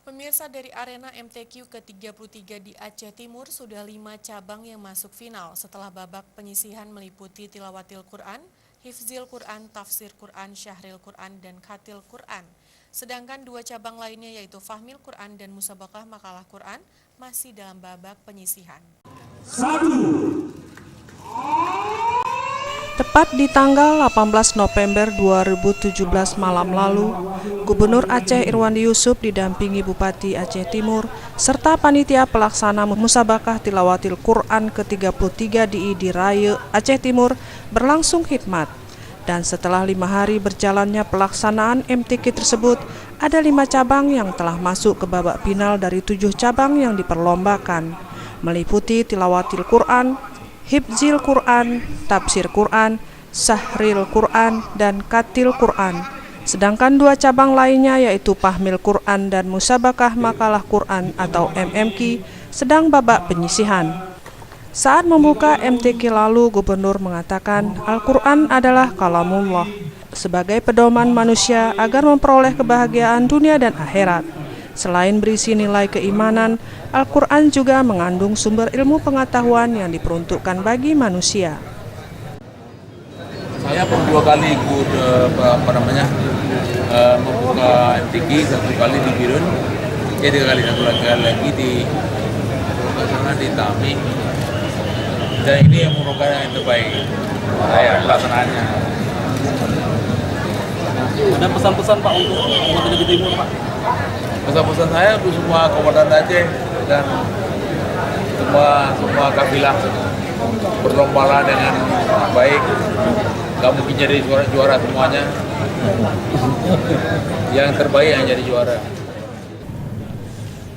Pemirsa, dari arena MTQ ke-33 di Aceh Timur sudah 5 cabang yang masuk final setelah babak penyisihan meliputi tilawatil Quran, hifzil Quran, tafsir Quran, syahril Quran, dan khatil Quran. Sedangkan 2 cabang lainnya yaitu fahmil Quran dan musabaqah makalah Quran masih dalam babak penyisihan. Tepat di tanggal 18 November 2017 malam lalu, Gubernur Aceh Irwandi Yusuf didampingi Bupati Aceh Timur serta panitia pelaksana musabaqah tilawatil Quran ke-33 di ID Raya Aceh Timur berlangsung khidmat. Dan setelah 5 hari berjalannya pelaksanaan MTQ tersebut, ada 5 cabang yang telah masuk ke babak final dari 7 cabang yang diperlombakan, meliputi tilawatil Quran, hifzil Quran, tafsir Quran, syahril Quran, dan khatil Quran. Sedangkan 2 cabang lainnya yaitu fahmil Quran dan musabaqah makalah Quran atau MMQ sedang babak penyisihan. Saat membuka MTQ lalu, Gubernur mengatakan Al-Quran adalah kalamullah sebagai pedoman manusia agar memperoleh kebahagiaan dunia dan akhirat. Selain berisi nilai keimanan, Al-Quran juga mengandung sumber ilmu pengetahuan yang diperuntukkan bagi manusia. Saya pernah 2 kali ikut membuka MTQ, 1 kali di Birun, 3 kali, 1 lagi di Tami. Dan ini yang merupakan yang terbaik pelaksanaannya. Ada pesan-pesan Pak untuk umat Aceh Timur, Pak? Pesan-pesan saya untuk semua komandan Aceh dan semua kafilah berlombalah dengan baik. Gak mungkin jadi juara semuanya. Yang terbaik yang jadi juara.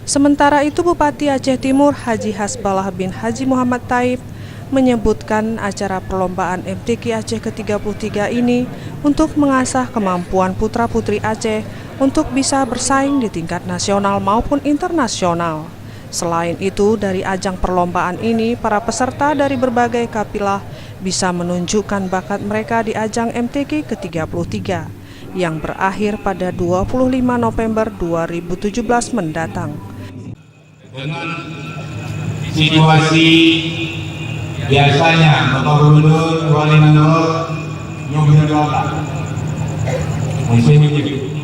Sementara itu, Bupati Aceh Timur Haji Hasbalah bin Haji Muhammad Taib menyebutkan acara perlombaan MTQ Aceh ke-33 ini untuk mengasah kemampuan putra-putri Aceh untuk bisa bersaing di tingkat nasional maupun internasional. Selain itu, dari ajang perlombaan ini, para peserta dari berbagai kafilah bisa menunjukkan bakat mereka di ajang MTQ ke-33 yang berakhir pada 25 November 2017 mendatang. Dengan situasi biasanya Bapak Gubernur Wali Mandor nyumbir doa musim ini,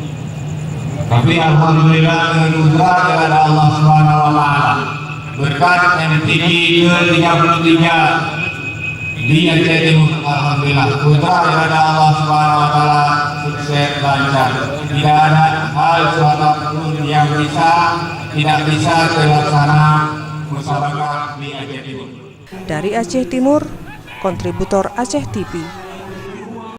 tapi alhamdulillah anugerah dari Allah Subhanahu wa taala berkat MTQ ke-33 di Aceh Timur, alhamdulillah putra dari Allah Subhanahu wa taala sukses lancar. Tidak ada hal suatu yang tidak bisa terlaksana musabaqah di Aceh Timur. Dari Aceh Timur, kontributor Aceh TV.